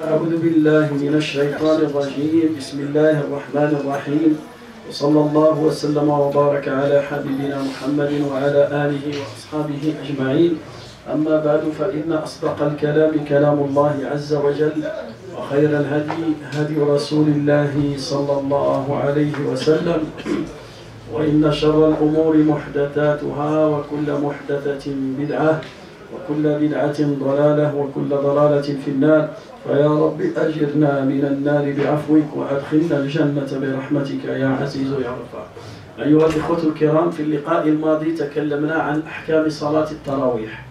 أعوذ بالله من الشيطان الرجيم بسم الله الرحمن الرحيم وصلى الله وسلم وبارك على حبيبنا محمد وعلى آله وأصحابه أجمعين أما بعد فإن أصدق الكلام كلام الله عز وجل وخير الهدي هدي رسول الله صلى الله عليه وسلم وإن شر الأمور محدثاتها وكل محدثة بدعة وكل بدعة ضلالة وكل ضلالة في النار فيا رب أجرنا من النار بعفوك وأدخلنا الجنة برحمتك يا عزيز يا رفاع. أيها الإخوة الكرام، في اللقاء الماضي تكلمنا عن أحكام صلاة التراويح،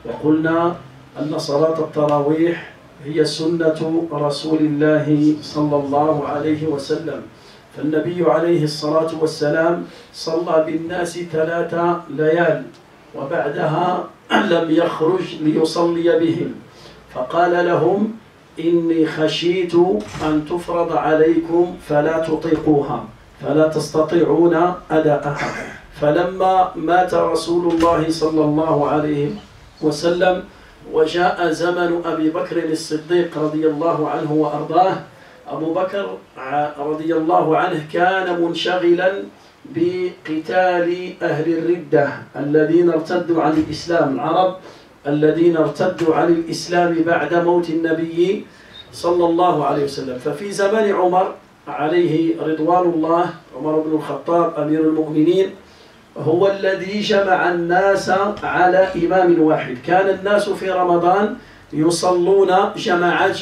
وقلنا أن صلاة التراويح هي سنة رسول الله صلى الله عليه وسلم، فالنبي عليه الصلاة والسلام صلى بالناس 3 ليال وبعدها لم يخرج ليصلي بهم، فقال لهم إني خشيت أن تفرض عليكم فلا تطيقوها فلا تستطيعون أداءها. فلما مات رسول الله صلى الله عليه وسلم وجاء زمن أبي بكر الصديق رضي الله عنه وأرضاه، أبو بكر رضي الله عنه كان منشغلا بقتال أهل الردة الذين ارتدوا عن الإسلام، العرب الذين ارتدوا عن الإسلام بعد موت النبي صلى الله عليه وسلم. ففي زمن عمر عليه رضوان الله، عمر بن الخطاب أمير المؤمنين، هو الذي جمع الناس على إمام واحد. كان الناس في رمضان يصلون جماعات،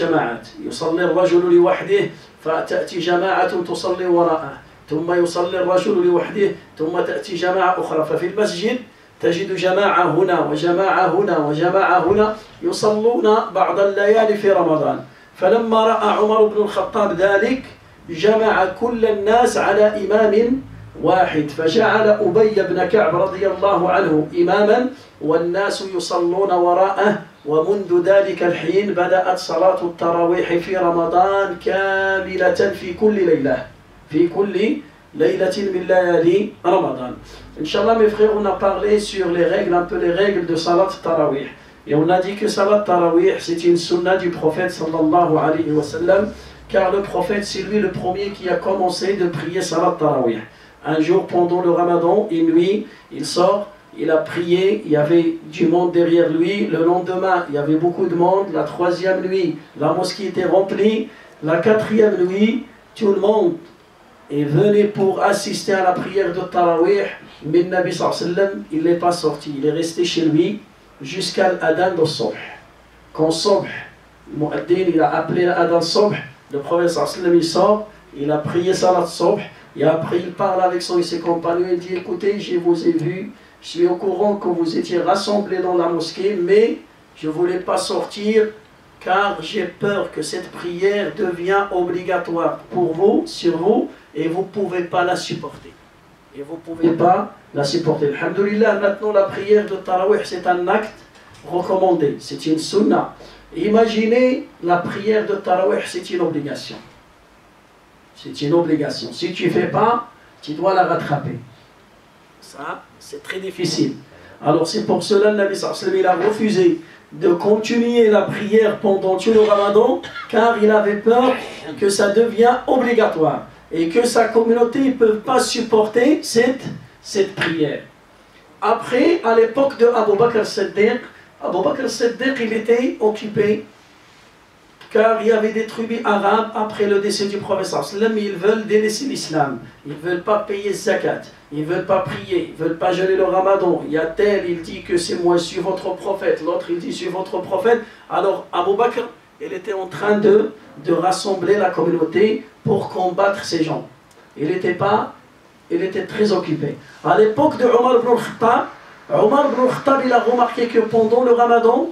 يصلي الرجل لوحده فتأتي جماعة تصلي وراءه، ثم يصلي الرجل لوحده ثم تأتي جماعة أخرى. ففي المسجد تجد جماعة هنا وجماعة هنا وجماعة هنا يصلون بعض الليالي في رمضان. فلما رأى عمر بن الخطاب ذلك جمع كل الناس على إمام واحد، فجعل أبي بن كعب رضي الله عنه إماما والناس يصلون وراءه. ومنذ ذلك الحين بدأت صلاة التراويح في رمضان كاملة في كل ليلة، في كل ليلة من ليالي Ramadan. Inch'Allah, mes frères, on a parlé sur les règles, un peu les règles de Salat Tarawih. Et on a dit que Salat Tarawih, c'est une sunna du prophète sallallahu alayhi wa sallam, car le prophète, c'est lui le premier qui a commencé de prier Salat Tarawih. Un jour, pendant le Ramadan, une nuit, il sort, il a prié, il y avait du monde derrière lui. Le lendemain, il y avait beaucoup de monde. La 3e nuit, la mosquée était remplie. La 4e nuit, tout le monde et venait pour assister à la prière de Tarawih, mais le Nabi sallallahu alayhi wa sallam, il n'est pas sorti, il est resté chez lui jusqu'à l'adhan de Sobh. Quand Sobh, le muaddin, il a appelé l'adhan Sobh, le prophète sallallahu alayhi wa sallam, il sort, il a prié Salat Sobh, et après il parle avec ses compagnons, il dit: écoutez, je vous ai vu, je suis au courant que vous étiez rassemblés dans la mosquée, mais je ne voulais pas sortir, car j'ai peur que cette prière devienne obligatoire pour vous, sur vous, et vous ne pouvez pas la supporter. Et vous ne pouvez pas la supporter. Alhamdulillah, maintenant la prière de Tarawih, c'est un acte recommandé, c'est une sunna. Imaginez, la prière de Tarawih, c'est une obligation. C'est une obligation. Si tu ne fais pas, tu dois la rattraper. Ça, c'est très difficile. Alors c'est pour cela que le Nabi sallallahu alayhi wa sallam, il a refusé de continuer la prière pendant tout le Ramadan, car il avait peur que ça devienne obligatoire et que sa communauté ne peut pas supporter cette prière. Après, à l'époque de Abu Bakr al-Siddiq, il était occupé, car il y avait des tribus arabes après le décès du prophète sallallahu alayhi wa sallam, ils veulent délaisser l'islam, ils ne veulent pas payer zakat, ils ne veulent pas prier, ils ne veulent pas jeûner le Ramadan. Il y a tel, il dit que c'est moi, je suis votre prophète, l'autre il dit je suis votre prophète. Alors Abu Bakr, il était en train de rassembler la communauté pour combattre ces gens. Il était très occupé. À l'époque de Omar ibn al-Khattab, il a remarqué que pendant le Ramadan,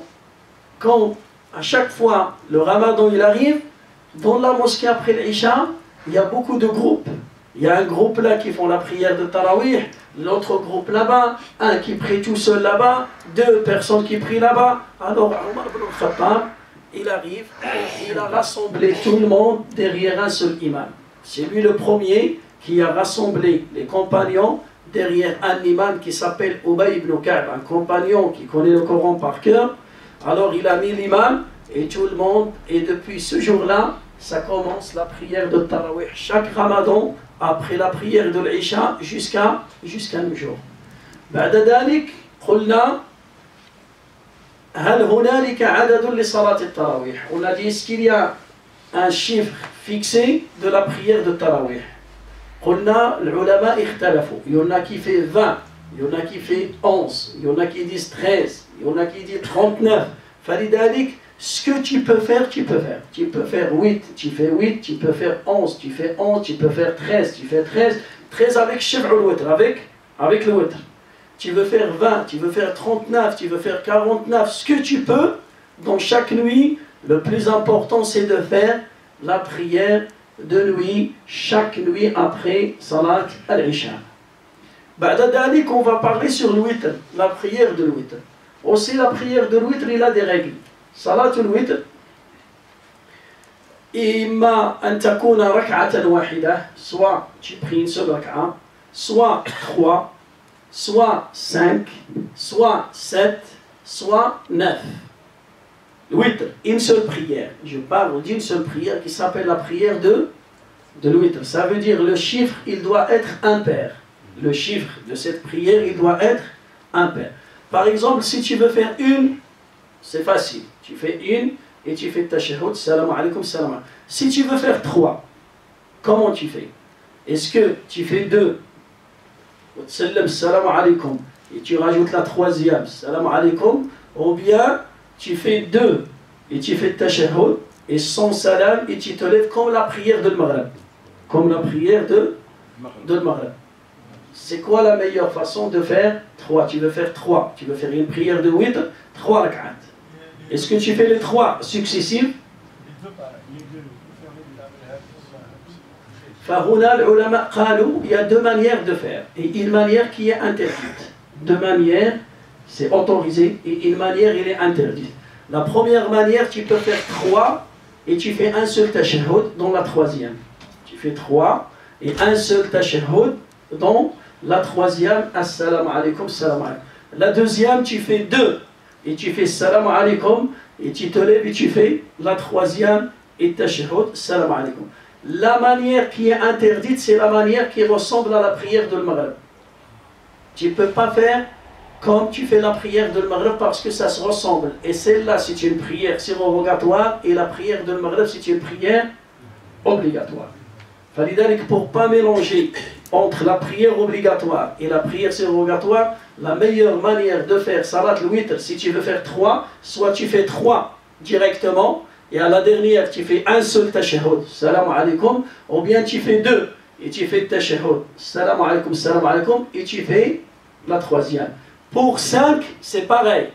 quand à chaque fois le Ramadan il arrive, dans la mosquée après l'Isha, il y a beaucoup de groupes. Il y a un groupe là qui font la prière de Tarawih, l'autre groupe là-bas, un qui prie tout seul là-bas, 2 personnes qui prient là-bas. Alors Omar ibn al-Khattab, il arrive, il a rassemblé tout le monde derrière un seul imam. C'est lui le premier qui a rassemblé les compagnons derrière un imam qui s'appelle Ubay ibn Ka'b, un compagnon qui connaît le Coran par cœur. Alors il a mis l'imam et tout le monde, et depuis ce jour-là, ça commence la prière de Tarawih. Chaque Ramadan, après la prière de l'Isha, jusqu'à nos jours. بعد ذلك قلنا هل هنالك عدد لصلاة التراويح. On a dit, est-ce qu'il y a un chiffre fixé de la prière de Tarawih. قلنا العلماء اختلفوا. Il y en a qui fait 20, il y en a qui fait 11, il y en a qui disent 13, il y en a qui disent 39. فلذلك ce que tu peux faire, tu peux faire. Tu peux faire 8, tu fais 8, tu peux faire 11, tu fais 11, tu peux faire 13, tu fais 13. 13 avec Shif'u al-Witr, avec le Witr. Tu veux faire 20, tu veux faire 39, tu veux faire 49, ce que tu peux, dans chaque nuit, le plus important c'est de faire la prière de nuit, chaque nuit après Salat al-Isha. بعد ذلك, on va parler sur le Witr, la prière de l'Witr. Aussi la prière de l'Witr, il a des règles. Salat al-Witr, إما أن تكون ركعة واحدة, soit tu pries une seule rak'a, soit 3, soit 5, soit 7, soit 9. Le witr, une seule prière. Je parle d'une seule prière qui s'appelle la prière de l'witr. Ça veut dire le chiffre, il doit être impair. Le chiffre de cette prière, il doit être impair. Par exemple, si tu veux faire une, c'est facile. Tu fais une et tu fais tashahhud, salam alaykum, salam alaykum. Si tu veux faire 3, comment tu fais? Est-ce que tu fais 2, salam alaykum, et tu rajoutes la troisième, salam alaykum, ou bien tu fais 2 et tu fais tashahhud et sans salam et tu te lèves comme la prière de Maghrib. Comme la prière de Maghrib. C'est quoi la meilleure façon de faire 3? Tu veux faire 3, tu veux faire une prière de witr, 3 rak'at. Est-ce que tu fais les 3 successifs? Il y a 2 manières de faire et une manière qui est interdite. 2 manières, c'est autorisé, et une manière, il est interdit. La première manière, tu peux faire 3 et tu fais un seul tashahhud dans la troisième. Tu fais 3 et un seul tashahhud dans la troisième, assalamu alaykum, salam alaykum. La deuxième, tu fais 2 et tu fais salam alaykum et tu te lèves et tu fais la troisième et tashahhud, salam alaykum. La manière qui est interdite, c'est la manière qui ressemble à la prière de Maghrib. Tu ne peux pas faire comme tu fais la prière de Maghrib parce que ça se ressemble. Et celle-là, c'est une prière surrogatoire et la prière de Maghrib, c'est une prière obligatoire. Pour ne pas mélanger entre la prière obligatoire et la prière surrogatoire, la meilleure manière de faire Salat al-Witr, si tu veux faire 3, soit tu fais 3 directement, et à la dernière, tu fais un seul tashahhud, salam alaykum, ou bien tu fais 2, et tu fais tashahhud, salam alaykum, et tu fais la troisième. Pour 5, c'est pareil.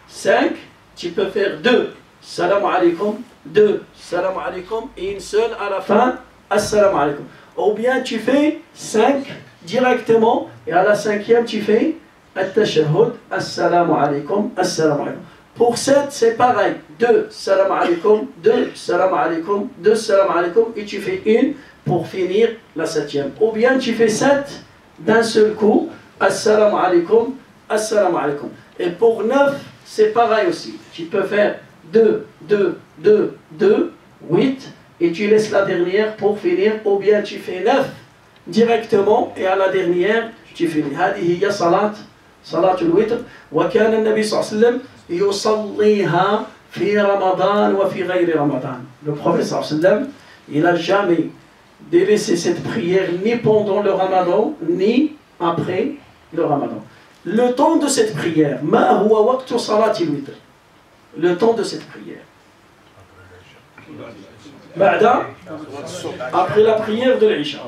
5, tu peux faire 2, salam alaykum, 2, salam alaykum, et une seule à la fin, assalamu alaykum. Ou bien tu fais 5 directement, et à la cinquième, tu fais at-tashahhud, assalamu alaykum, assalamu alaykum. Pour 7, c'est pareil. 2, salam alaykum, 2, salam alaykum, 2, salam alaykum, et tu fais une pour finir la 7e. Ou bien tu fais 7 d'un seul coup, assalamu alaykum, assalamu alaykum. Et pour 9, c'est pareil aussi. Tu peux faire 2, 2, 2, 2, 8, et tu laisses la dernière pour finir. Ou bien tu fais 9 directement, et à la dernière, tu finis. هذه هي صلاة الوتر. وكان النبي صلى الله عليه وسلم يصليها في رمضان وفي غير رمضان. Le prophète صلى الله عليه وسلم, il n'a jamais délaissé cette prière ni pendant le Ramadan ni après le Ramadan. Le temps de cette prière, ما هو وقت صلاة الوتر. Le temps de cette prière. Après la prière de l'Isha.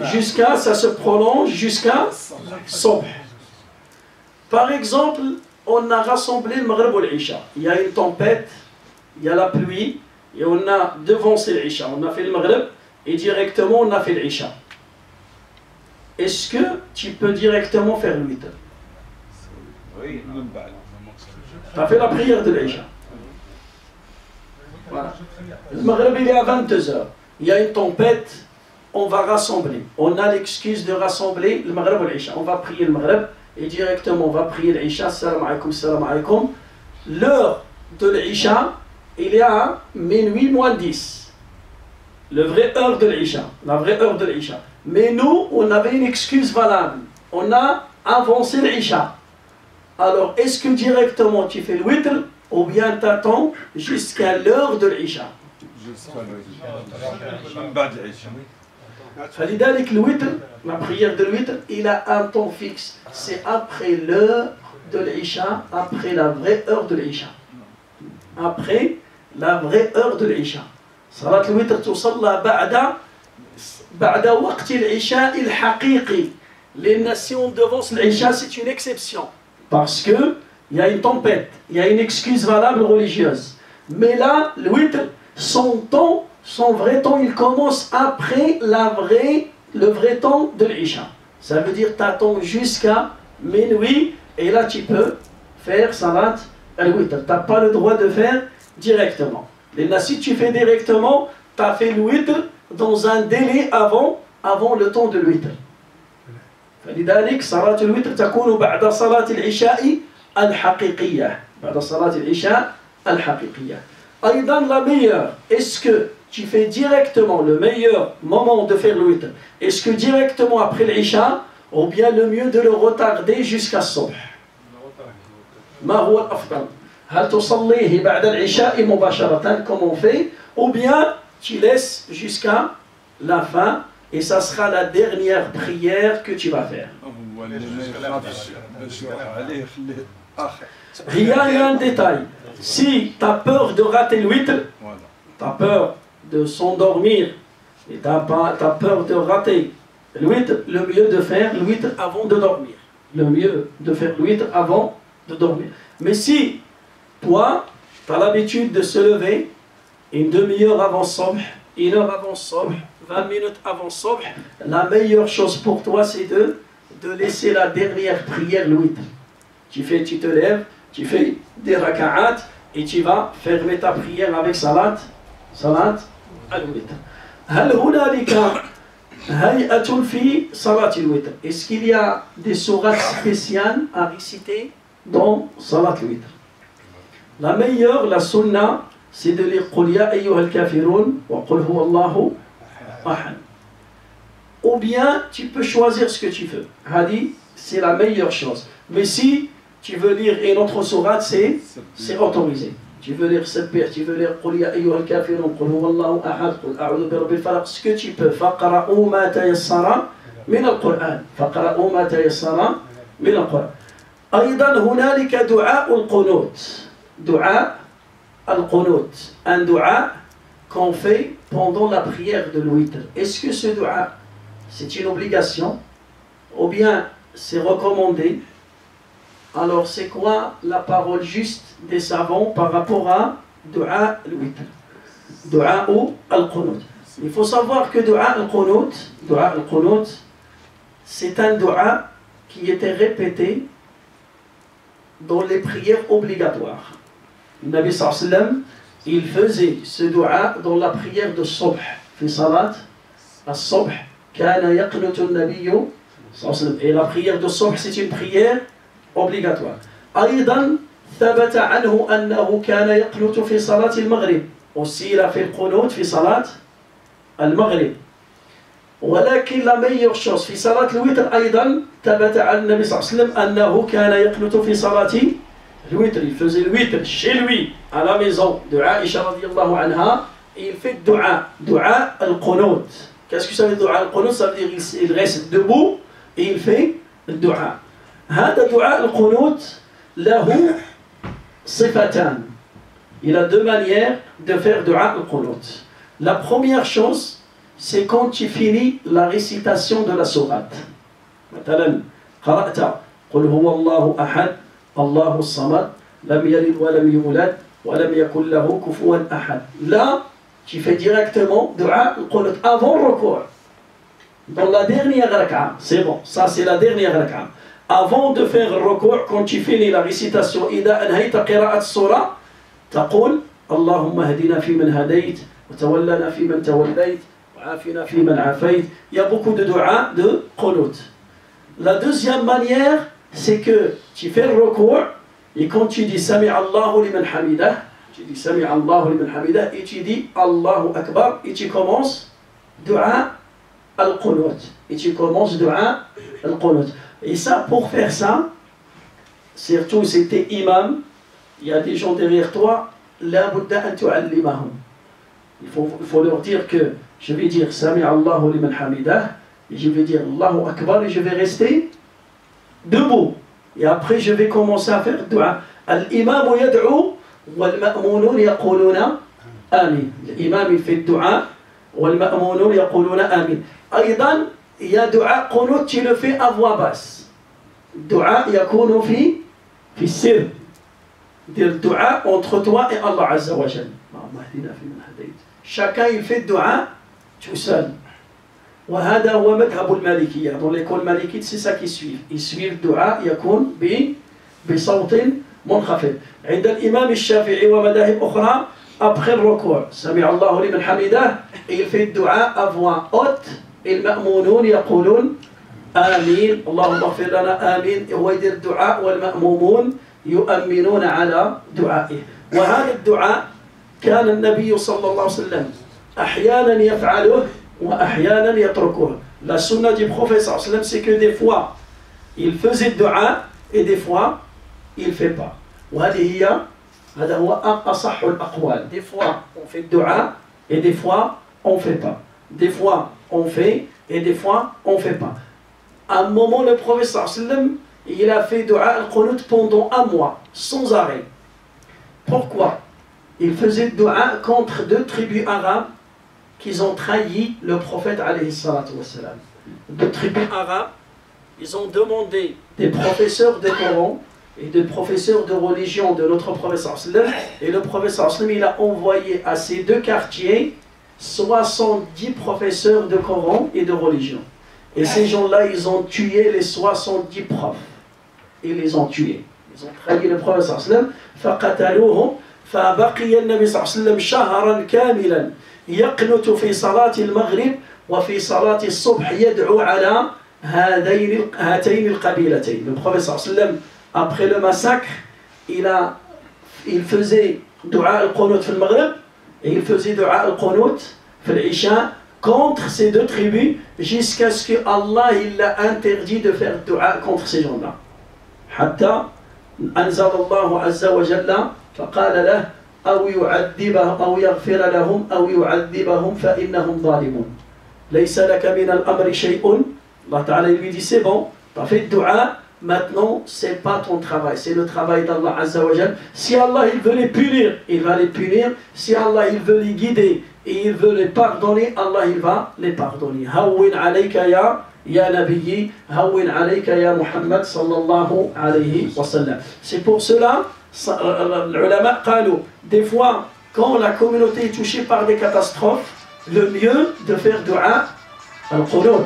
Jusqu'à, ça se prolonge jusqu'à Sobh. Par exemple, on a rassemblé le Maghrib ou l'Isha. Il y a une tempête, il y a la pluie, et on a devancé l'Isha. On a fait le Maghrib et directement on a fait l'Isha. Est-ce que tu peux directement faire le witr? Oui. Tu as fait la prière de l'Isha. Voilà. Le Maghrib il est à 22h. Il y a une tempête, on va rassembler. On a l'excuse de rassembler le Maghreb ou l'Isha. On va prier le Maghreb et directement on va prier l'Isha. Salam alaikum, salam alaikum. L'heure de l'Isha, il est à minuit moins 10. La vraie heure de l'Isha. La vraie heure de l'Isha. Mais nous, on avait une excuse valable. On a avancé l'Isha. Alors, est-ce que directement tu fais le witr ou bien tu attends jusqu'à l'heure de l'Isha? فلذلك الوتر, la prière de l'witr, il a un temps fixe. C'est après l'heure de l'Isha, après la vraie heure de l'Isha. Après la vraie heure de l'Isha. صلاة الوتر تصلى بعد وقت العشاء الحقيقي. لأن si on devance l'Isha, c'est une exception. Parce qu'il y a une tempête, il y a une excuse valable religieuse. Mais là, le witr, son temps, son vrai temps, il commence après le vrai temps de l'Isha. Ça veut dire que tu attends jusqu'à minuit et là tu peux faire salat al-witr. Tu n'as pas le droit de faire directement. Et là, si tu fais directement, tu as fait le witr dans un délai avant le temps de l'witr. فلذلك صلاة الوتر تكون بعد صلاة العشاء الحقيقية. بعد صلاة العشاء الحقيقية. أيضا la meilleure, est-ce que tu fais directement le meilleur moment de faire le witr? Est-ce que directement après l'Isha ou bien le mieux de le retarder jusqu'à الصبح? ما هو الأفضل؟ هل تصليه بعد العشاء مباشرة comme on fait ou bien tu laisses jusqu'à la fin et ça sera la dernière prière que tu vas faire. Il y a un détail. Si tu as peur de rater le witr, tu as peur de s'endormir et tu as peur de rater le witr, le mieux de faire le witr avant de dormir. Le mieux de faire le witr avant de dormir. Mais si toi, tu as l'habitude de se lever une demi-heure avant Subh, une heure avant Subh, 20 minutes avant Subh, la meilleure chose pour toi c'est de laisser la dernière prière le witr. Tu te lèves, tu fais des raka'at et tu vas fermer ta prière avec salat al-witr. هل هنالك هيئة في صلاة الوتر? Est-ce qu'il y a des sourates spéciales à réciter dans salat al-witr? La meilleure, la sunna, c'est de lire قل يا أيها الكافرون وقل هو الله أحد. Ou bien tu peux choisir ce que tu veux. Hadi, c'est la meilleure chose. Mais si tu veux lire une autre sourate, c'est autorisé. Tu veux lire Sabbih, tu veux lire قل يا أيها الكافرون قل هو الله أحد قل أعوذ برب الفلق, ce que tu peux. فقرأوا ما تيسر من القرآن. فقرأوا ما تيسر من القرآن. أيضا هنالك دعاء القنوت. دعاء القنوت. Un dua qu'on fait pendant la prière de l'witr. Est-ce que ce dua, c'est une obligation ou bien c'est recommandé? Alors c'est quoi la parole juste des savants par rapport à dua al-witr? Dua ou al-qunut. Il faut savoir que dua al-qunut, c'est un dua qui était répété dans les prières obligatoires. Le Nabi sallallahu alayhi wa sallam, il faisait ce dua dans la prière de Subh. Fi salat al-Subh, kana yaqnutu an-Nabiy sallallahu alayhi wa sallam. Et la prière de Subh, c'est une prière obligatoire. أيضا ثبت عنه أنه كان يقنت في صلاة المغرب. Aussi il a fait le qunut في صلاة المغرب. ولكن la meilleure chose في صلاة الوتر أيضا ثبت عن النبي صلى الله عليه وسلم أنه كان يقنت في صلاة الوتر. Il faisait le witr chez lui à la maison de Aïcha radiyallahu anha. Il fait dua al-qunut. Qu'est-ce que ça veut dire dua al-qunut? Ça veut dire il reste debout et il fait le dua. هذا دعاء القنوت له صفتان. Il a deux manières de faire dua al-qunut. La première chose, c'est quand tu finis la récitation de la sourate. مثلا قرأت قل هو الله أحد الله الصمد لم يلد ولم يولد ولم يكن له كفوا أحد. Là, tu fais directement dua al-qunut avant le recours. Dans la dernière rak'a, c'est bon, ça c'est la dernière rak'a. Avant de faire le recours, quand tu finis la récitation, إذا أنهيت قراءة السورة تقول اللهم اهدنا فيمن هديت وتولنا فيمن توليت Il y a beaucoup de dua de qunut. La deuxième manière, c'est que tu fais le recours et quand tu dis Sami Allahu liman hamidah, tu dis Sami Allahu liman hamidah et tu dis Allahu Akbar et tu commences dua al-qunut. Et tu commences dua al-qunut. Et ça, pour faire ça, surtout si tu es imam, il y a des gens derrière toi, la budda an tu'allimahum. Il faut leur dire que je vais dire Sami Allahu liman hamidah et je vais dire Allahu Akbar et je vais rester debout. Et après je vais commencer à faire dua. Al-imam yad'u wal-ma'mounun yaquluna amin. L'imam il fait dua wal-ma'mounun yaquluna amin. Aydan, il y a dua qunut, tu le fais à voix basse. Dua yakunu fi sir. Dire dua entre toi et Allah Azza wa Jal. Chacun il fait dua tout seul. وهذا هو مذهب المالكية. Dans l'école malikite, c'est ça qu'ils suivent. Ils suivent dua يكون بصوت منخفض. عند الإمام الشافعي ومذاهب أخرى, après le recours, سمع الله لمن حمده, il fait dua à voix haute. المأمونون يقولون آمين اللهم اغفر لنا آمين. هو يدير الدعاء والمأمومون يؤمنون على دعائه. وهذا الدعاء كان النبي صلى الله عليه وسلم أحيانا يفعله وأحيانا يتركه. La sunna du prophète صلى الله عليه وسلم, c'est que des fois il faisait dua et des fois il ne fait pas. هذا هو أصح الأقوال. Des fois on fait dua et des fois on ne fait pas. Des fois on fait et des fois on ne fait pas. À un moment, le prophète sallallahu alayhi wa sallam, il a fait dua al-qunut pendant un mois, sans arrêt. Pourquoi? Il faisait dua contre deux tribus arabes qui ont trahi le prophète alayhi salatu wa sallam. Deux tribus arabes, ils ont demandé des professeurs de Coran et des professeurs de religion de notre prophète sallallahu alayhi wa sallam. Et le prophète sallallahu alayhi wa sallam, il a envoyé à ces deux quartiers 70 professeurs de Coran et de religion. Et ces gens-là, ils ont tué les 70 profs. Ils les ont tués. Ils ont trahi le prophète sallallahu alayhi wa sallam. فقتلوهم فبقي النبي صلى الله عليه وسلم شهرا كاملا يقنت في صلاة المغرب وفي صلاة الصبح يدعو على هاتين القبيلتين. Le prophète sallallahu alayhi wa sallam, après le massacre, il faisait dua al-qunut في المغرب et il faisait dua al-qunut في العشاء contre ces deux tribus jusqu'à ce que Allah il a interdit de faire dua contre ces gens-là. حتى أنزل الله عز وجل فقال له أو يعذبهم أو يغفر لهم أو يعذبهم فإنهم ظالمون. ليس لك من الأمر شيء. Allah Ta'ala lui dit c'est bon, tu as fait dua, maintenant c'est pas ton travail, c'est le travail d'Allah Azza wa Jal. Si Allah il veut les punir, il va les punir. Si Allah il veut les guider et il veut les pardonner, Allah il va les pardonner. Hawwin alayka ya nabiyyi, hawwin alayka ya Muhammad sallallahu alayhi wa sallam. C'est pour cela, les ulama قالوا, des fois quand la communauté est touchée par des catastrophes, le mieux de faire dua al-qunut.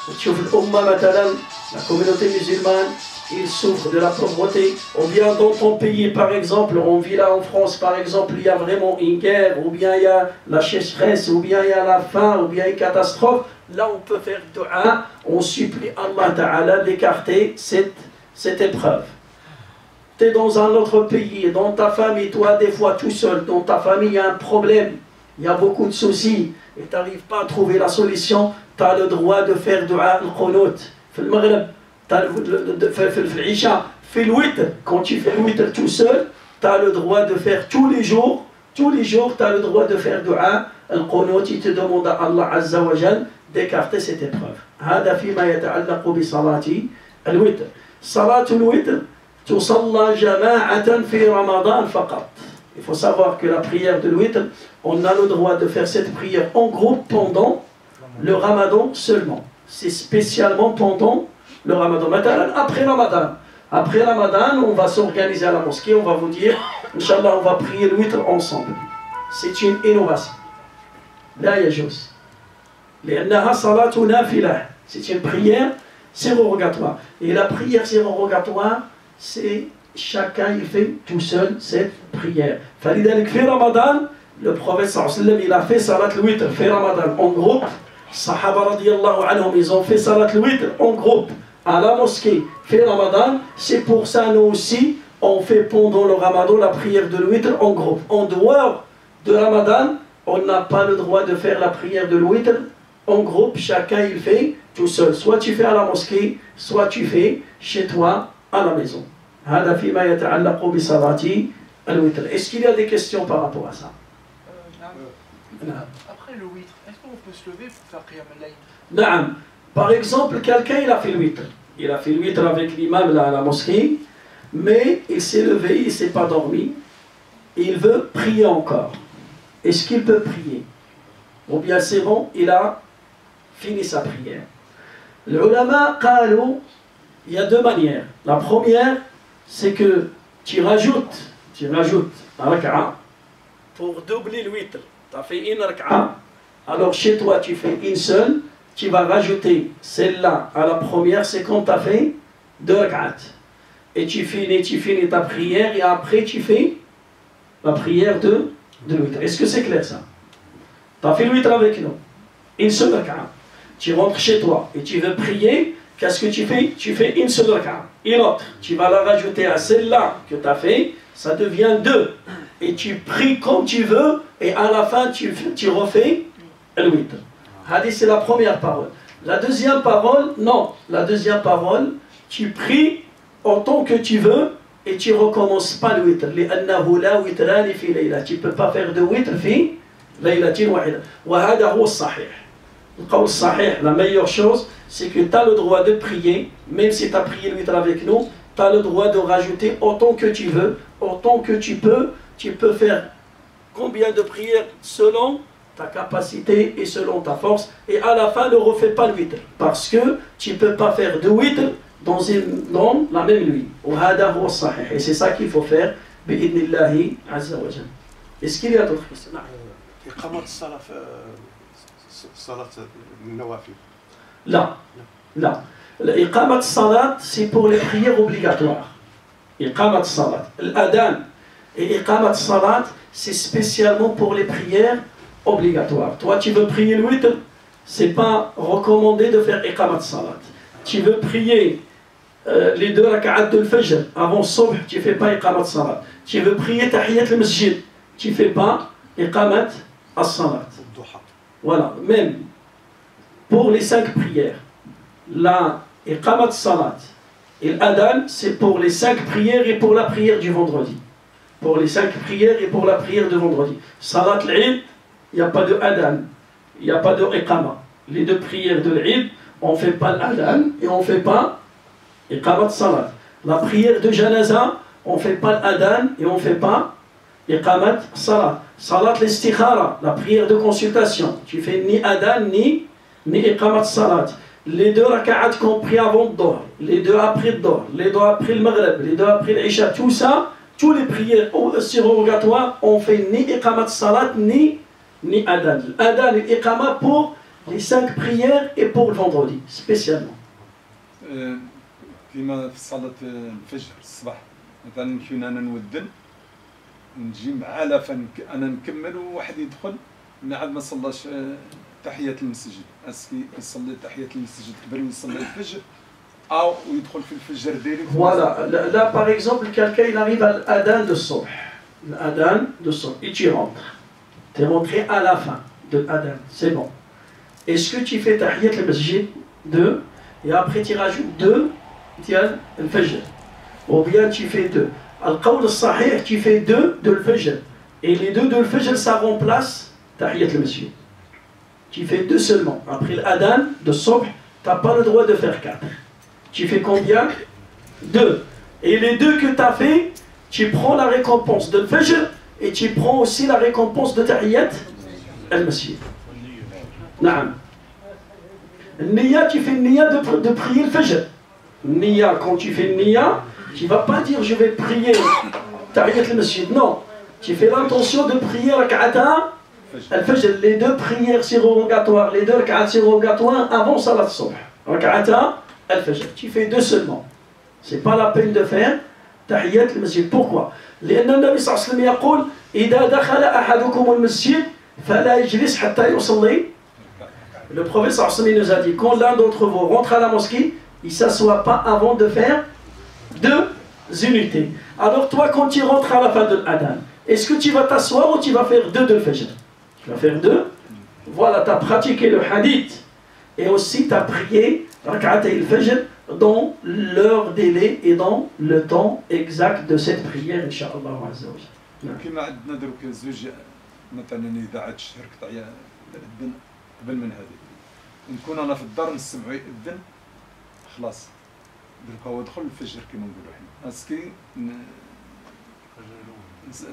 La communauté musulmane, ils souffrent de la pauvreté, ou bien dans ton pays par exemple, on vit là en France par exemple, il y a vraiment une guerre, ou bien il y a la sécheresse, ou bien il y a la faim, ou bien une catastrophe. Là on peut faire dua, on supplie Allah Ta'ala d'écarter cette épreuve. Tu es dans un autre pays, dans ta famille, toi des fois tout seul, dans ta famille il y a un problème, il y a beaucoup de soucis, et tu n'arrives pas à trouver la solution, tu as le droit de faire dua al-qunut. في المغرب في العشاء في الوتر, quand tu fais le witr tout seul, tu as le droit de faire tous les jours tu as le droit de faire dua al-qunut. Il te demande à Allah Azza wa Jal d'écarter cette épreuve. هذا فيما يتعلق بصلاة الوتر. صلاة الوتر تصلى جماعة في رمضان فقط. Il faut savoir que la prière de l'witr, on a le droit de faire cette prière en groupe pendant le Ramadan seulement. C'est spécialement pendant le Ramadan. Maintenant, après Ramadan. Après Ramadan, on va s'organiser à la mosquée, on va vous dire, Inch'Allah, on va prier le witr ensemble. C'est une innovation. لا يجوز. لأنها صلاة نافلة. C'est une prière sérogatoire. Et la prière sérogatoire, c'est chacun il fait tout seul cette prière. فلذلك في رمضان Le prophète sallallahu alayhi wa sallam, il a fait salat al-witr, fait Ramadan en groupe. Sahaba radiyallahu anhum, ils ont fait salat al-witr en groupe à la mosquée, fait Ramadan. C'est pour ça, nous aussi, on fait pendant le Ramadan la prière de l'witr en groupe. En dehors de Ramadan, on n'a pas le droit de faire la prière de l'witr en groupe. Chacun il fait tout seul. Soit tu fais à la mosquée, soit tu fais chez toi à la maison. Est-ce qu'il y a des questions par rapport à ça? Après le witr, est-ce qu'on peut se lever pour faire qiyam al-layl? Naam. Par exemple, quelqu'un il a fait le witr. Il a fait le witr avec l'imam là à la mosquée, mais il s'est levé, il ne s'est pas dormi. Il veut prier encore. Est-ce qu'il peut prier? Ou bien c'est bon, il a fini sa prière. Les ulama qalou, il y a deux manières. La première, c'est que tu rajoutes un raka'a pour doubler le witr. Tu as fait une raka'a, alors chez toi tu fais une seule, tu vas rajouter celle-là à la première, c'est quand tu as fait deux raka'at. Et tu finis ta prière et après tu fais la prière de l'witr. Est-ce que c'est clair ça? Tu as fait le witr avec nous, une seule raka'a. Tu rentres chez toi et tu veux prier, qu'est-ce que tu fais? Tu fais une seule raka'a. Une autre, tu vas la rajouter à celle-là que tu as fait, ça devient deux. Et tu pries comme tu veux, et à la fin tu refais le witr. Hadith, c'est la première parole. La deuxième parole, non. La deuxième parole, tu pries autant que tu veux, et tu ne recommences pas le witr. لأنه لا وتران في ليلة. Tu ne peux pas faire de witr في ليلة واحدة. وهذا هو الصحيح. Le qawl sahih, la meilleure chose, c'est que tu as le droit de prier, même si tu as prié le witr avec nous, tu as le droit de rajouter autant que tu veux, autant que tu peux. Tu peux faire combien de prières selon ta capacité et selon ta force, et à la fin ne refais pas le witr, parce que tu ne peux pas faire de witr dans la même nuit. Et c'est ça qu'il faut faire, bi'idnillahi azza wa jalla. Est-ce qu'il y a d'autres questions? Là, l'iqamat salat, c'est pour les prières obligatoires. Iqamat salat, l'adhan et iqamat salat, c'est spécialement pour les prières obligatoires. Toi, tu veux prier le witr, c'est pas recommandé de faire iqamat salat. Tu veux prier les deux raka'at de l'fajr avant subh, tu fais pas iqamat salat. Tu veux prier tahiyat al-masjid, tu fais pas iqamat as-salat. Voilà, même pour les 5 prières, la iqamat salat et l'adhan, c'est pour les 5 prières et pour la prière du vendredi. Pour les 5 prières et pour la prière de vendredi. Salat l'Eid, il n'y a pas de adhan, il n'y a pas de iqama. Les deux prières de l'Eid, on ne fait pas l'adhan et on ne fait pas iqamat salat. La prière de janaza, on ne fait pas l'adhan et on ne fait pas iqamat salat. Salat l'istikhara, la prière de consultation, tu fais ni adhan ni iqamat salat. Les deux raka'at compris avant le dohr, les deux après le dohr, les deux après le maghrib, les deux après l'isha, tout ça, tous les prières surrogatoires, on fait ni iqamat salat ni adhan. Adhan et iqama pour les 5 prières et pour le vendredi, spécialement. كما في صلاة الفجر الصباح مثلا كنا أنا نودن نجي مع لافا أنا نكمل وواحد يدخل نعاد ما صلاش تحية المسجد اسكي يصلي تحية المسجد قبل يصلي الفجر أو يدخل في الفجر ديريكت. Voilà, là par exemple quelqu'un il arrive à l'adhan de subh, l'adhan de subh, et tu rentres. Tu es rentré à la fin de l'adhan, c'est bon. Est-ce que tu fais tahiyat al-masjid 2 et après tu rajoutes 2 tiens al-fajr, ou bien tu fais 2. Al-qawl al-sahih, tu fais 2 de al-fajr, et les 2 de al-fajr ça remplace tahiyat al-masjid. Tu fais 2 seulement. Après l'adhan de subh, tu n'as pas le droit de faire 4. Tu fais combien? 2. Et les 2 que tu as fait, tu prends la récompense de al-fajr et tu prends aussi la récompense de tahiyat al-masjid. Naam. Niya, tu fais niya de prier le fajr. Niya, quand tu fais niya, tu ne vas pas dire je vais prier tahiyat al-masjid. Non. Tu fais l'intention de prier rak'ata al-fajr, les 2 prières surrogatoires, les 2 rak'at surrogatoires avant salat subh. Rak'ata al-fajr. Tu fais 2 seulement. C'est pas la peine de faire تحيات المسجد. Pourquoi? لأن النبي صلى الله عليه وسلم يقول إذا دخل أحدكم المسجد فلا يجلس حتى يصلي. Le prophète sallallahu alayhi wa sallam nous a dit, quand l'un d'entre vous rentre à la mosquée, il ne s'assoit pas avant de faire 2 unités. Alors toi, quand tu rentres à la fin de l'adhan, est-ce que tu vas t'asseoir ou tu vas faire 2 de fajr? Tu vas faire 2. Voilà, tu as pratiqué le hadith. Et aussi, tu as prié rak'atay al-fajr dans leur délai et dans le temps exact de cette prière, Inch'Allah Azza wa Jalla. كما عندنا دروك زوج مثلا اذا عاد الشهر قطع يأذن قبل من هذه نكون انا في الدار نسمعوا يأذن خلاص درك هو دخل الفجر كما نقولوا حنا اسكي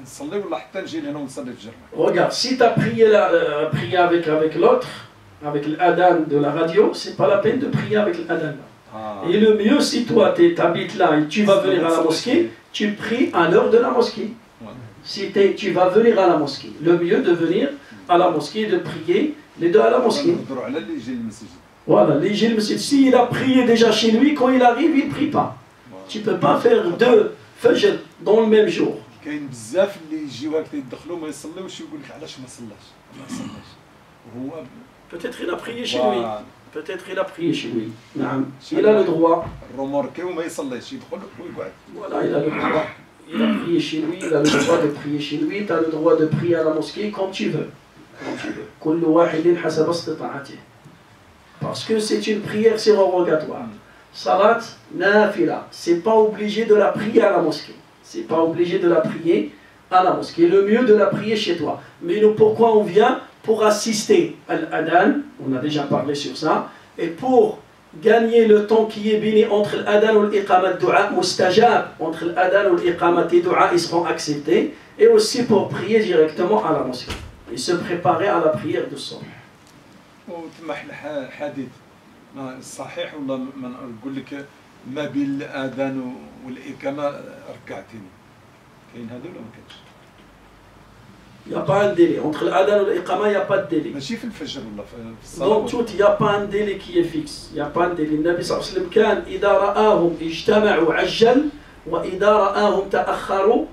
نصلي ولا حتى نجي لهنا ونصلي الفجر. Regarde, si tu as prié avec l'autre, avec l'adhan de la radio, c'est pas la peine de prier avec l'adhan. Et le mieux, si toi tu habites là et tu vas venir à la mosquée, tu pries à l'heure de la mosquée. Si tu vas venir à la mosquée, le mieux de venir à la mosquée, de prier les 2 à la mosquée. Voilà, les masjid. S'il a prié déjà chez lui, quand il arrive, il ne prie pas. Tu ne peux pas faire 2 fajr dans le même jour. كاين بزاف اللي يجيو هكا يدخلوا ما يصليوش يقول لك علاش ما صلاش هو Peut-être il a prié chez lui. Peut-être il a prié chez lui. Il a le droit. الروموركي وما يصليش يدخل ويقعد. Voilà, il a le droit. Il a prié chez lui, il a le droit de prier chez lui, tu as le droit de prier à la mosquée comme tu veux. كل واحد حسب استطاعته. Parce que c'est une prière surrogatoire. Salat, nafila. C'est pas obligé de la prier à la mosquée. C'est pas obligé de la prier à la mosquée. Le mieux de la prier chez toi. Mais nous, pourquoi on vient? Pour assister à l'adhan, on a déjà parlé sur ça, et pour gagner le temps qui est béni entre l'adhan et l'iqamat dua mustajab, entre l'adhan et l'iqamat et dua, ils seront acceptés, et aussi pour prier directement à la mosquée et se préparer à la prière de son. وتمح الحديث صحيح ولا ما نقول لك ما بين الاذان والاقامه ركعتين كاين هذا ولا ما كاينش؟ Il n'y a pas un délai. Entre l'adhan et l'iqama, il n'y a pas de délai. ماشي في الفجر ولا في الصلاه. Dans tout, il n'y a pas un délai qui est fixe. Il n'y a pas un délai. Le Nabi sallallahu alayhi wa sallam كان إذا رآهم اجتمعوا عجل وإذا رآهم تأخروا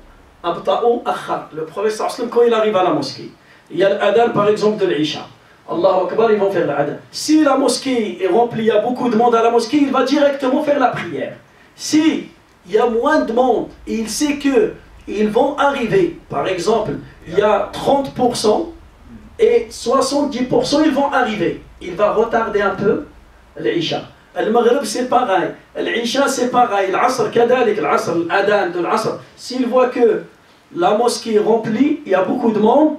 أبطأوا أخر. Le prophète sallallahu alayhi wa sallam, quand il arrive à la mosquée, il y a l'adhan par exemple de l'Isha. Allahu Akbar, ils vont faire l'adhan. Si la mosquée est remplie, il y a beaucoup de monde à la mosquée, il va directement faire la prière. Si il y a moins de monde et il sait que ils vont arriver, par exemple, il y a 30% et 70% ils vont arriver. Il va retarder un peu l'Isha. Al-Maghrib c'est pareil, l'Isha c'est pareil, l'Asr kadalik, l'Asr, l'Adhan de l'Asr. S'il voit que la mosquée est remplie, il y a beaucoup de monde,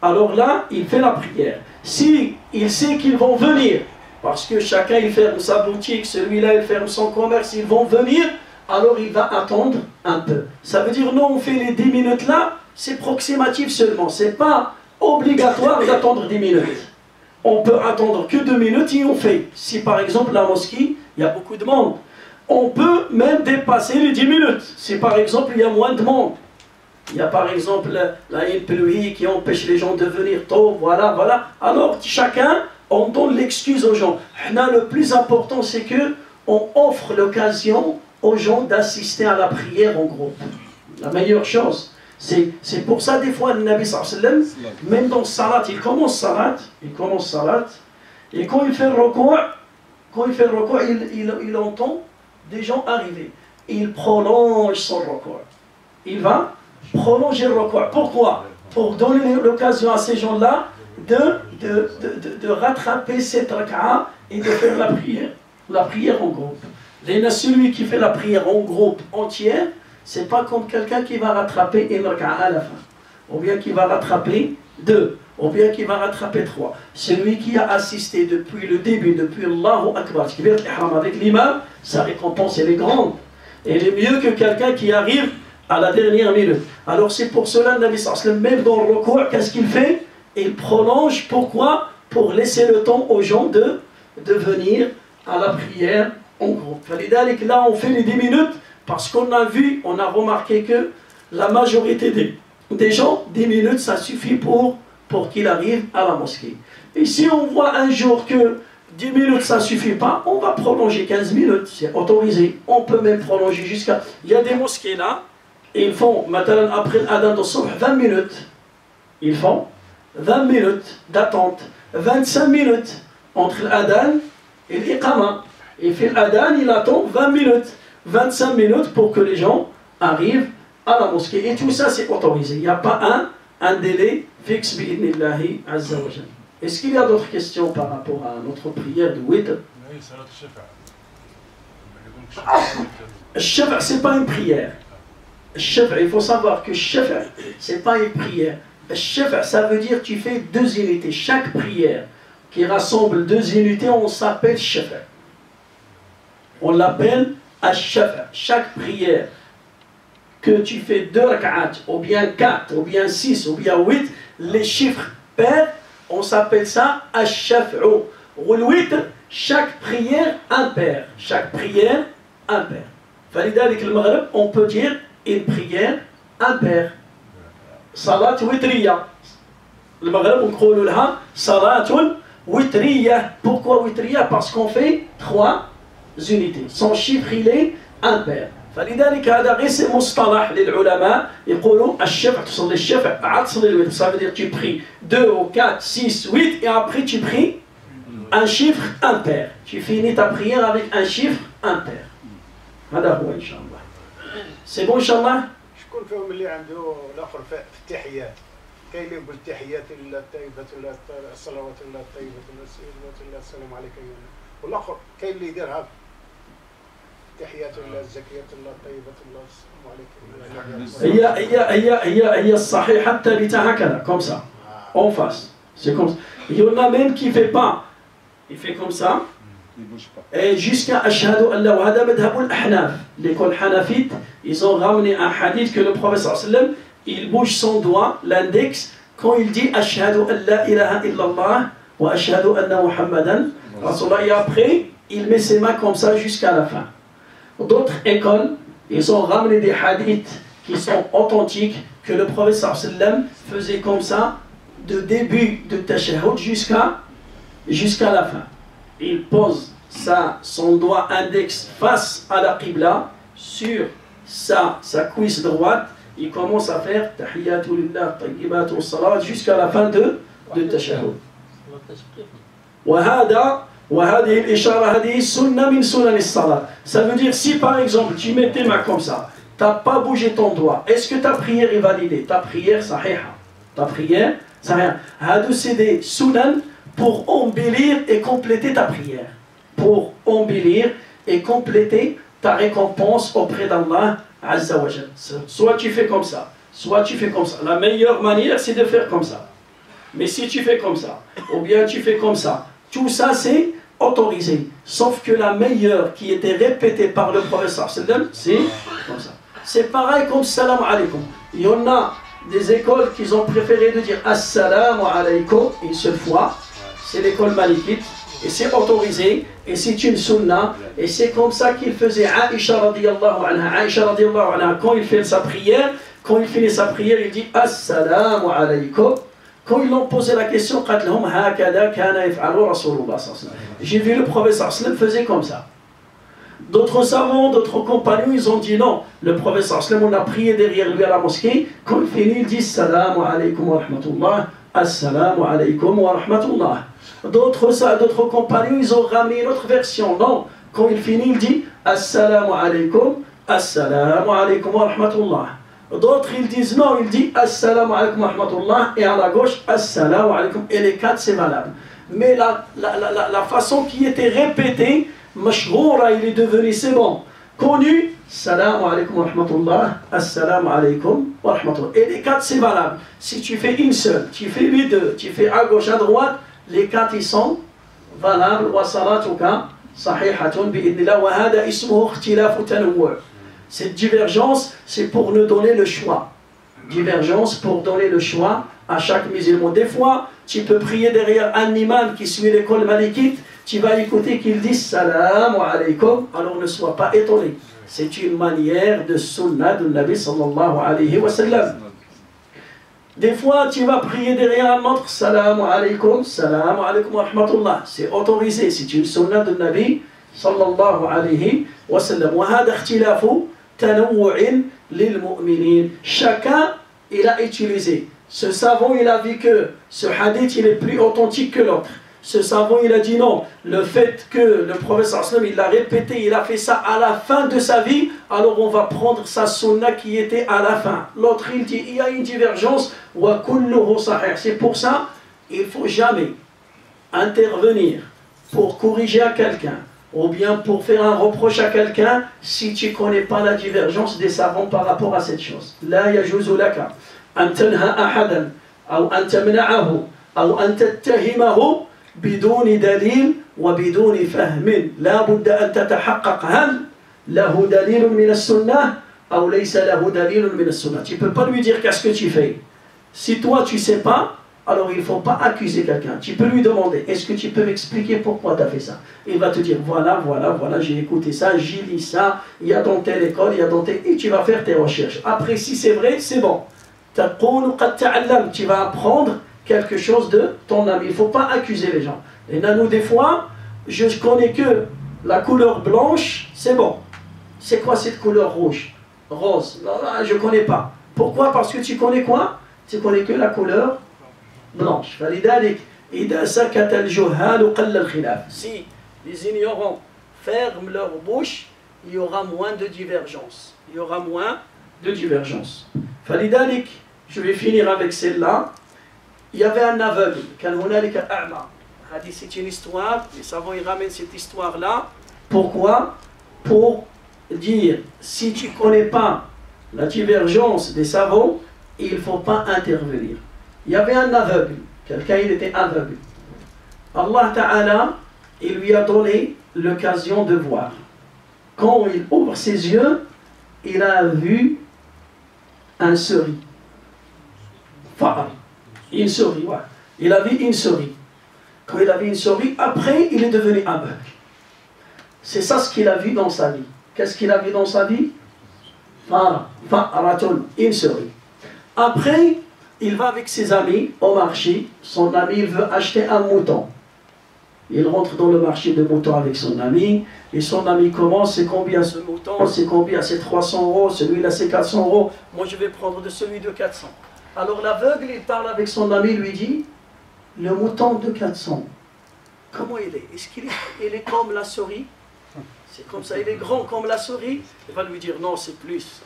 alors là, il fait la prière. Si il sait qu'ils vont venir, parce que chacun il ferme sa boutique, celui-là il ferme son commerce, ils vont venir, alors il va attendre un peu. Ça veut dire, non, on fait les 10 minutes là, c'est proximatif seulement, c'est pas obligatoire d'attendre 10 minutes. On peut attendre que 2 minutes et on fait. Si par exemple la mosquée, il y a beaucoup de monde, on peut même dépasser les 10 minutes. Si par exemple il y a moins de monde, il y a par exemple une pluie qui empêche les gens de venir tôt, voilà, voilà. Alors chacun, on donne l'excuse aux gens. Le plus important c'est que on offre l'occasion aux gens d'assister à la prière en groupe. La meilleure chose. C'est pour ça des fois le Nabi sallallahu alayhi wa sallam, même dans salat, il commence salat, et quand il fait le recours, il entend des gens arriver. Il prolonge son recours. Il va prolonger le recours. Pourquoi? Pour donner l'occasion à ces gens-là de rattraper cette raka'a et de faire la prière en groupe. Celui qui fait la prière en groupe entière, c'est pas comme quelqu'un qui va rattraper une raka'a à la fin, ou bien qui va rattraper 2, ou bien qui va rattraper 3. Celui qui a assisté depuis le début, depuis Allahu Akbar, avec l'imam, sa récompense elle est grande. Elle est mieux que quelqu'un qui arrive à la dernière minute. Alors c'est pour cela le Nabi sallallahu alayhi wa sallam, même dans le recours, qu'est-ce qu'il fait? Il prolonge. Pourquoi? Pour laisser le temps aux gens de venir à la prière en groupe. Là on fait les 10 minutes parce qu'on a vu, on a remarqué que la majorité des gens, 10 minutes ça suffit pour qu'il arrive à la mosquée. Et si on voit un jour que 10 minutes, ça ne suffit pas, on va prolonger 15 minutes, c'est autorisé. On peut même prolonger jusqu'à... Il y a des mosquées là, ils font, maintenant, après l'adhan de Subh, 20 minutes. Ils font 20 minutes d'attente, 25 minutes entre l'adhan et l'iqama. Il fait l'adhan, il attend 20 minutes, 25 minutes pour que les gens arrivent à la mosquée. Et tout ça, c'est autorisé. Il n'y a pas un délai fixe, bi'idnillahi azza wa jalla. Est-ce qu'il y a d'autres questions par rapport à notre prière de witr? Le shaf', ce n'est pas une prière. Le shaf', il faut savoir que le shaf', ce n'est pas une prière. Le shaf', ça veut dire que tu fais 2 unités. Chaque prière qui rassemble 2 unités, on s'appelle shaf'. On l'appelle ash-shaf'. Chaque prière que tu fais 2 rak'at, ou bien 4, ou bien 6, ou bien 8, les chiffres pairs, on s'appelle ça ash-shaf'u. Ou le witr, chaque prière impair. Chaque prière impair. Falidalik le Maghreb, on peut dire une prière impair. Salat witriya. Le Maghreb, on dit salatun witriya. Pourquoi witriya? Parce qu'on fait 3 unités. Son chiffre, il est impair. فلذلك هذا غير مصطلح للعلماء يقولوا الشفع تصلي الشفع عاد تصلي الوتر. Ça veut dire tu pries 2 ou 4, 6, 8 et après tu pries un chiffre impair. Tu finis ta prière avec un chiffre impair. هذا هو إن شاء الله. C'est bon إن شاء الله. شكون فيهم اللي عنده الآخر في التحيات؟ كاين اللي يقول التحيات لله الطيبة لله الصلوات لله الطيبة لله السلام عليك والآخر كاين اللي يديرها تحيات الله الزكية الله الطيبة الله السلام عليك. هي الصحيحة الثابتة هكذا comme ça en face. C'est comme ça. Il y en a même qui ne fait pas. Il fait comme ça. Et jusqu'à Ashhadu an la wahada madhab al-Ahnaf. L'école Hanafite, ils ont ramené un hadith que le prophète sallam, il bouge son doigt, l'index, quand il dit Ashhadu an la ilaha illallah wa ashhadu anna Muhammadan Rasulullah. Et après, il met ses mains comme ça jusqu'à la fin. D'autres écoles, ils ont ramené des hadiths qui sont authentiques, que le prophète sallam faisait comme ça, de début de tashahhud jusqu'à la fin. Il pose son doigt index face à la qibla, sur sa cuisse droite, il commence à faire tahiyatu lillah, tayyibatu salawat jusqu'à la fin de tashahhud. وهذه الإشارة هذه سنة من سنن الصلاة. Ça veut dire si par exemple tu mets tes mains comme ça, tu n'as pas bougé ton doigt, est-ce que ta prière est validée? Ta prière sahiha. Ta prière sahiha. هذا c'est des sunan pour embellir et compléter ta prière. Pour embellir et compléter ta récompense auprès d'Allah Azza wa Jal. Soit tu fais comme ça, soit tu fais comme ça. La meilleure manière c'est de faire comme ça. Mais si tu fais comme ça, ou bien tu fais comme ça, tout ça c'est autorisé. Sauf que la meilleure qui était répétée par le professeur sallam, c'est comme ça. C'est pareil comme salam alaikum. Il y en a des écoles qui ont préféré de dire assalamu alaikum une seule fois. C'est l'école malikite. Et c'est autorisé. Et c'est une sunna. Et c'est comme ça qu'il faisait Aïcha radiyallahu anha. Aïcha radiyallahu anha, quand il fait sa prière, quand il finit sa prière, il dit assalamu alaikum. Quand ils l'ont posé la question, j'ai vu le prophète sallam faisait comme ça. D'autres savants, d'autres compagnons, ils ont dit non. Le prophète sallam, on a prié derrière lui à la mosquée. Quand il finit, il dit Assalamu alaikum wa rahmatullah. Assalamu alaikum wa rahmatullah. D'autres compagnons, ils ont ramené une autre version. Non. Quand il finit, il dit Assalamu alaikum. Assalamu alaikum wa rahmatullah. D'autres ils disent non, il dit Assalamu alaikum wa rahmatullah et à la gauche Assalamu alaikum et les 4 c'est valable. Mais la façon qui était répétée, mashhoura, il est devenu, c'est bon, connu, Assalamu alaikum wa rahmatullah, Assalamu alaikum wa rahmatullah. Et les 4 c'est valable. Si tu fais une seule, tu fais les 2, tu fais à gauche, à droite, les 4 ils sont valables. Wa salatuka sahihatun bi'idnillah wa hada ismuhu ikhtilafu tanawwu'. Cette divergence, c'est pour nous donner le choix. Divergence pour donner le choix à chaque musulman. Des fois, tu peux prier derrière un imam qui suit l'école malikite, tu vas écouter qu'il dit Salam alaikum, alors ne sois pas étonné. C'est une manière de sunnah de Nabi sallallahu alayhi wa sallam. Des fois, tu vas prier derrière un autre, salam alaykum wa rahmatullah. C'est autorisé, c'est une sunna de Nabi sallallahu alayhi wa sallam. وهذا اختلاف تنوع للمؤمنين. Chacun, il a utilisé. Ce savant, il a vu que ce hadith, il est plus authentique que l'autre. Ce savant, il a dit non. Le fait que le prophète sallam, il l'a répété, il a fait ça à la fin de sa vie, alors on va prendre sa sunna qui était à la fin. L'autre, il dit, il y a une divergence. C'est pour ça, il ne faut jamais intervenir pour corriger à quelqu'un, ou bien pour faire un reproche à quelqu'un, si tu ne connais pas la divergence des savants par rapport à cette chose. La yajuzu laka an tanha ahadan, ou an tamna'ahu, ou an tattahimahu, بدون دليل وبدون فهم لا بد أن تتحقق هل له دليل من السنة أو ليس له دليل من السنة. Tu ne peux pas lui dire qu'est-ce que tu fais. Si toi tu ne sais pas, alors il ne faut pas accuser quelqu'un. Tu peux lui demander, est-ce que tu peux m'expliquer pourquoi tu as fait ça? Il va te dire, voilà, j'ai écouté ça, j'ai lu ça, il y a dans telle école, il y a dans telle... Et tu vas faire tes recherches. Après, si c'est vrai, c'est bon. Tu vas apprendre quelque chose de ton ami. Il ne faut pas accuser les gens. Et nous, des fois, je connais que la couleur blanche, c'est bon. C'est quoi cette couleur rouge? Rose. Non, non, je ne connais pas. Pourquoi? Parce que tu connais quoi? Tu connais que la couleur blanche. Si les ignorants ferment leur bouche, il y aura moins de divergence. Il y aura moins de divergence. Je vais finir avec celle-là. Il y avait un aveugle, c'est une histoire, les savants ils ramènent cette histoire-là. Pourquoi? Pour dire, si tu ne connais pas la divergence des savants, il ne faut pas intervenir. Il y avait un aveugle, quelqu'un il était aveugle. Allah Ta'ala, il lui a donné l'occasion de voir. Quand il ouvre ses yeux, il a vu un souris. Une souris, ouais. Il a vu une souris. Quand il a vu une souris, après il est devenu aveugle. C'est ça ce qu'il a vu dans sa vie. Qu'est-ce qu'il a vu dans sa vie? Une souris. Après, il va avec ses amis au marché. Son ami il veut acheter un mouton. Il rentre dans le marché de moutons avec son ami. Et son ami commence, c'est combien ce mouton? C'est combien? C'est 300 euros. Celui-là c'est 400 euros. Moi je vais prendre de celui de 400. Alors l'aveugle, il parle avec son ami, lui dit, le mouton de 400, comment il est? Est-ce qu'il est comme la souris? C'est comme ça, il est grand comme la souris? Il va lui dire, non, c'est plus.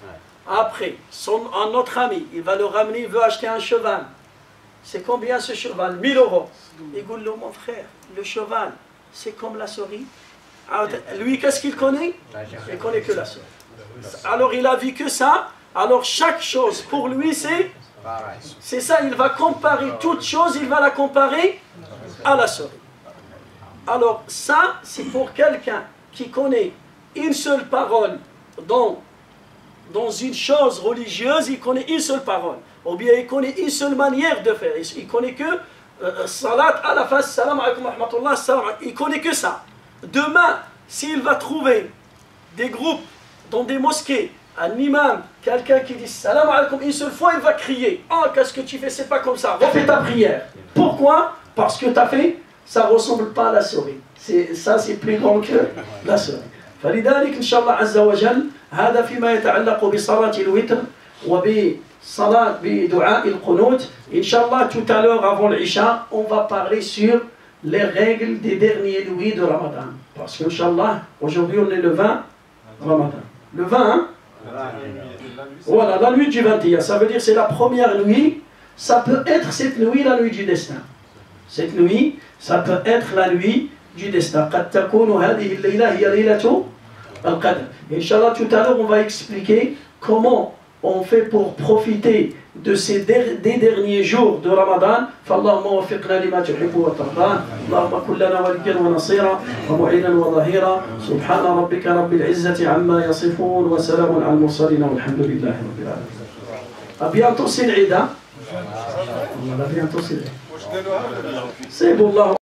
Après, un autre ami, il va le ramener, il veut acheter un cheval. C'est combien ce cheval? 1000 euros. Il dit, mon frère, le cheval, c'est comme la souris. Alors, lui, qu'est-ce qu'il connaît? Il connaît que la souris. Alors il a vu que ça, alors chaque chose, pour lui, c'est ça, il va comparer toute chose, il va la comparer à la souris. Alors ça, c'est pour quelqu'un qui connaît une seule parole dans une chose religieuse, il connaît une seule parole. Ou bien il connaît une seule manière de faire. Il connaît que salat à la fin, salam alaykum wa rahmatullah, salam, il connaît que ça. Demain, s'il va trouver des groupes dans des mosquées, un imam, quelqu'un qui dit salam alaykum une seule fois, il va crier, oh qu'est-ce que tu fais, c'est pas comme ça, refais ta prière. Pourquoi? Parce que tu as fait, ça ressemble pas à la souris. Ça c'est plus grand que la souris. فلذلك إن شاء الله عز وجل هذا فيما يتعلق بصلاة الوتر وبصلاة بدعاء القنوت. إن شاء الله tout à l'heure avant l'Isha, on va parler sur les règles des derniers nuits de Ramadan. Parce que Inch'Allah, aujourd'hui on est le 20 Ramadan. Le 20, hein? Voilà, la nuit du 21, ça veut dire c'est la première nuit. Ça peut être cette nuit la nuit du destin. Cette nuit, ça peut être la nuit du destin. قد تكون هذه الليلة هي ليلة القدر. Inch'Allah, tout à l'heure on va expliquer comment on fait pour profiter de ces des derniers jours de Ramadan. فاللهم وفقنا لما تحب وترضى. اللهم كن لنا وليا ونصيرا ومعينا وظهيرا. سبحان ربك رب العزة عما يصفون وسلام على المرسلين والحمد لله رب العالمين. À bientôt c'est l'Aïd. À bientôt c'est l'Aïd. C'est bon là.